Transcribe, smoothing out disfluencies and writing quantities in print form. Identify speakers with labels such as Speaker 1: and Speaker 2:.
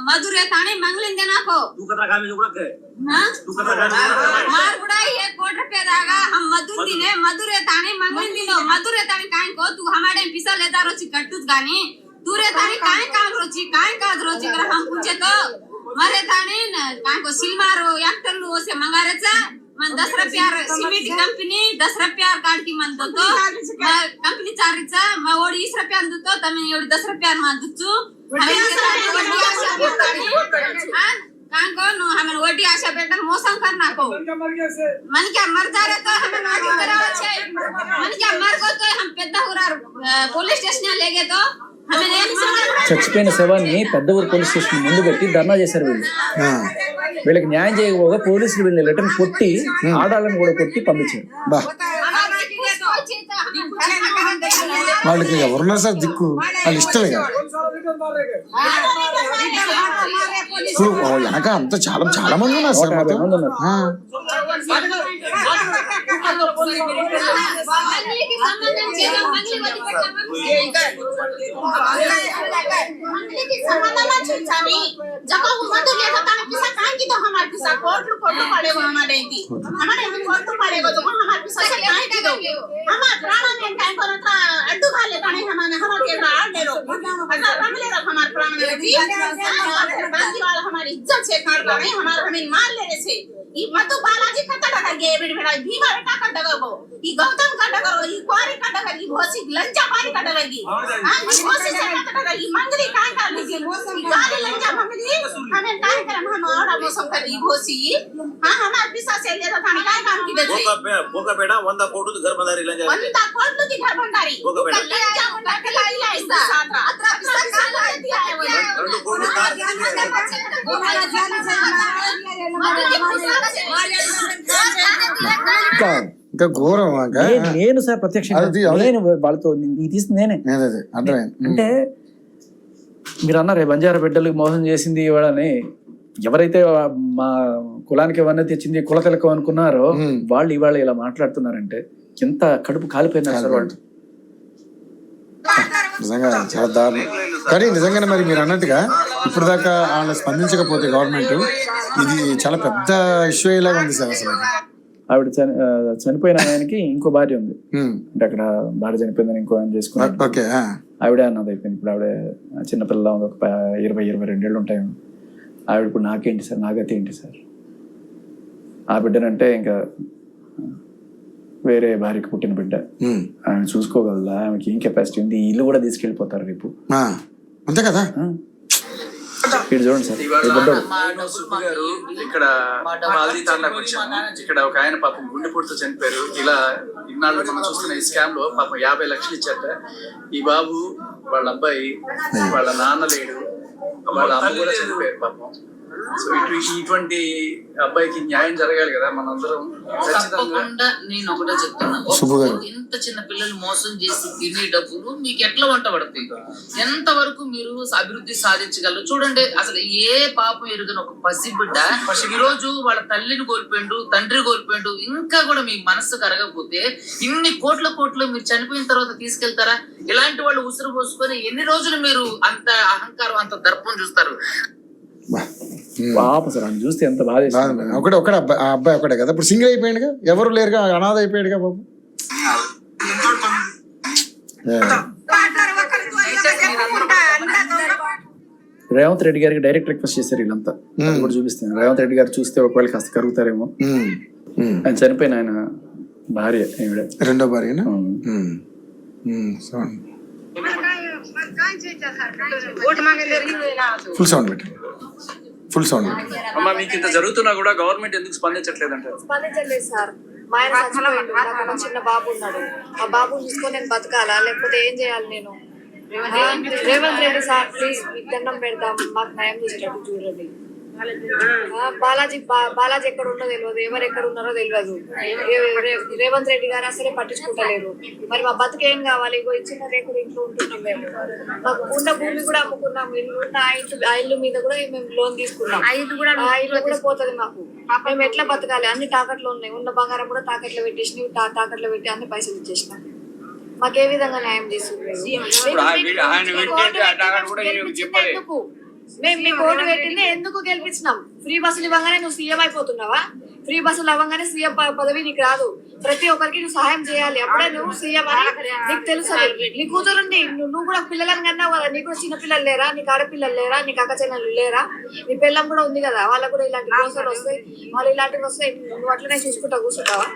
Speaker 1: मधुरे ताने मंगलिंदे नाको मार बुड़ा ये कोट रुपया दागा हम मधुरे मधुरे ताने मंगलिंदिनो मधुरे ताने काहे को तू हमारे पिसा लेदा रोची कट्टूत गानी दूरे ताने काहे का रोची कर हम पूछे तो मारे ताने काहे को सिलमारो एक्टरलू ओसे मंगारेचा मन 10 रुपया सिमेंट कंपनी 10 रुपया काढ की मन तो कंपनी चारीचा मैं ओडी 20 रुपया अंदतो तमे एवढी 10 रुपया मान दुचू हमें कान को नो हमें वडी आशा बेटा मौसम करना को मन क्या मर जा रहे तो हमें नाटक करावे छे मन क्या मर गो तो हम पेद्दा हुरार पुलिस स्टेशन ले गए तो हमें
Speaker 2: చచ్చిపోయిన శవాన్ని పెద్దవూరు పోలీస్ స్టేషన్ ముందు పెట్టి ధర్నా చేశారు వీళ్ళు. వీళ్ళకి న్యాయం చేయకపోగా పోలీసులు వీళ్ళని లెటర్ కొట్టి ఆడాలను కూడా కొట్టి పంపించారు.
Speaker 3: బా వాళ్ళకి ఎవరున్నారు సార్ దిక్కు, వాళ్ళు ఇష్టమే కదా. ఇప్పుడు వెనక అంత చాలా చాలా మంది ఉన్నారు సార్.
Speaker 1: हमारी इज्जत से काट रहे हमारा हमें मार ले रहे थे ई मत बालाजी कट्टा का गे बेड़ बेड़ा भीमा बेटा कट्टा को ई गौतम कट्टा करो ई क्वारी कट्टा की भोसी लंजा पारी कट्टा लगी हां भोसी से कट्टा का ई मंगली काहे का लगी ई गाली लंजा मंगली हमें काहे कर हम औड़ा मौसम कर ई भोसी हां हमार पिसा से ले तो थाने काहे काम की दे
Speaker 4: बोका बेटा 100 कोटी घर बंदारी लंजा
Speaker 1: 100 कोटी की घर बंदारी
Speaker 4: बोका बेटा
Speaker 1: लंजा मुंडा के लाई लाई सात्रा अत्रा पिसा काला दिया है वो
Speaker 3: ఇంకా ఘోరం.
Speaker 2: నేను సార్ ప్రత్యక్షంగా నేను వాళ్ళతో తీసింది నేనే. అంటే మీరు అన్నారు బంజారా బిడ్డలకు మోసం చేసింది ఇవాళని, ఎవరైతే మా కులానికి ఇవన్నీ తెచ్చింది కుల తిలకం అనుకున్నారో వాళ్ళు ఇవాళ ఇలా మాట్లాడుతున్నారంటే ఎంత కడుపు కాలిపోయినారు సార్ వాళ్ళు.
Speaker 3: నిజంగా చాలా దారుణం. కానీ నిజంగానే మరి మీరు అన్నట్టుగా ఇప్పుడు దాకా వాళ్ళు స్పందించకపోతే గవర్నమెంట్ ఇది చాలా పెద్ద ఇష్యూ అయ్యేలాగా ఉంది సార్. అసలు
Speaker 2: ఆవిడ చనిపోయిన ఆయనకి ఇంకో భార్య ఉంది అంటే అక్కడ భార్య చనిపోయిందని ఇంకో ఆయన చేసుకున్నాడు. ఆవిడే అన్నది అయిపోయింది. ఇప్పుడు ఆవిడ చిన్నపిల్ల ఉంది, ఒక 20-22 ఏళ్ళు ఉంటాయి. ఆవిడ ఇప్పుడు నాకేంటి సార్, నా గతి ఏంటి సార్, ఆ బిడ్డనంటే ఇంకా వేరే భార్యకి పుట్టిన బిడ్డ ఆమె చూసుకోగలదా, ఆమెకి ఏం కెపాసిటీ ఉంది, ఇల్లు కూడా తీసుకెళ్ళిపోతారు రేపు.
Speaker 3: అంతే కదా.
Speaker 2: చూడండి సార్
Speaker 5: గారు ఇక్కడ ఇక్కడ ఒక ఆయన పాపం గుండెపోటుతో చనిపోయారు. ఇలా ఇన్నాళ్ళు మనం చూస్తున్న ఈ స్కామ్ లో పాపం 50 లక్షలు ఇచ్చారట. ఈ బాబు వాళ్ళ అబ్బాయి వాళ్ళ నాన్న లేడు, వాళ్ళ అమ్మ కూడా చనిపోయారు పాపం. సో ఇటువంటి అబ్బాయికి న్యాయం జరగాలి కదా మనందరం.
Speaker 6: తప్పకుండా నేను ఒకటే చెప్తున్నా, ఇంత చిన్న పిల్లలు మోసం చేసి తినే డబ్బులు మీకు ఎట్లా వంట పడుతుంది? ఎంత వరకు మీరు అభివృద్ధి సాధించగలరు? చూడండి, అసలు ఏ పాపం ఎరుగని ఒక పసిబిడ్డ ఈ రోజు వాళ్ళ తల్లిని కోల్పోయిండు, తండ్రి కోల్పోయిండు, ఇంకా కూడా మీ మనస్సు కరగకపోతే ఇన్ని కోట్ల మీరు చనిపోయిన తర్వాత తీసుకెళ్తారా? ఇలాంటి వాళ్ళు ఉసురు పోసుకొని ఎన్ని రోజులు మీరు అంత అహంకారం అంత దర్పం చూస్తారు?
Speaker 2: పాప సార్ అని చూస్తే ఎంత బాధ.
Speaker 3: ఒకటే అబ్బాయి ఒకటే కదా, ఇప్పుడు సింగిల్ అయిపోయాడుగా, ఎవరు లేరుగా, అనాథ అయిపోయాడుగా బాబు.
Speaker 2: రేవంత్ రెడ్డి గారికి డైరెక్ట్ రిక్వెస్ట్ చేశారు వీళ్ళంతా కూడా చూపిస్తాను. రేవంత్ రెడ్డి గారు చూస్తే ఒకవేళ కాస్త కరుగుతారేమో. ఆయన చనిపోయిన ఆయన భార్య ఈవిడ,
Speaker 3: రెండో భార్య. ఫుల్ సౌండ్ పెట్టండి, ఫుల్ సౌండ్.
Speaker 5: అమ్మా, మీకు ఇంత జరుగుతున్నా కూడా గవర్నమెంట్ ఎందుకు స్పందించట్లేదంటారు?
Speaker 7: స్పందించలేదు సార్. మా ఆయన చచ్చిపోయిండు, నాకు చిన్న బాబు ఉన్నాడు. ఆ బాబుని చూసుకొని నేను బతకాలా, లేకపోతే ఏం చేయాలి నేను? రేవంత్ రెడ్డి సార్ ప్లీజ్ మీకు దండం పెడతాం, మాకు న్యాయం చేసేటట్టు చూడండి. బాలాజీ ఎక్కడ ఉన్నో తెలియదు, ఎవరు ఎక్కడ ఉన్నారో తెలియదు. రేవంత్ రెడ్డి గారు అసలే పట్టించుకుంటలేరు. మరి మా బతుకేం కావాలి? ఇగో ఇచ్చిన రేకులు ఇంట్లో ఉంటున్నాం మేము. మాకు ఉన్న భూమి కూడా అమ్ముకున్నాం, ఇల్లు ఉన్న ఆ ఇల్లు మీద కూడా మేము లోన్ తీసుకున్నాం. ఆ ఇల్లు కూడా పోతుంది మాకు. మేము ఎట్లా బతకాలి? అన్ని తాకట్లో ఉన్నాయి, ఉన్న బంగారం కూడా తాకట్లో పెట్టేసినాం, తాకట్లో పెట్టి అన్ని పైసలు ఇచ్చేసినాం. మాకే విధంగా న్యాయం చేస్తుంది? మేము మీకు ఓటు పెట్టింది ఎందుకు గెలిపించినాం? ఫ్రీ బస్సులు ఇవ్వగానే నువ్వు సీఎం అయిపోతున్నావా? ఫ్రీ బస్సులు అవ్వగానే సీఎం పదవి నీకు రాదు. ప్రతి ఒక్కరికి నువ్వు సహాయం చేయాలి, అప్పుడే నువ్వు సీఎం అని నీకు తెలుసు. నీ కూతురుంది, నువ్వు కూడా పిల్లలని కన్నావు కదా, నీకు కూడా చిన్న పిల్లలు లేరా? నీకు ఆడపిల్లలు లేరా? నీకు అక్క చెల్లెలు లేరా? నీ పిల్లం కూడా ఉంది కదా, వాళ్ళకు కూడా ఇలాంటి మోసాలు వస్తాయి, వాళ్ళు ఇలాంటివి వస్తాయి, నువ్వు అట్లనే చూసుకుంటా కూర్చుంటావా?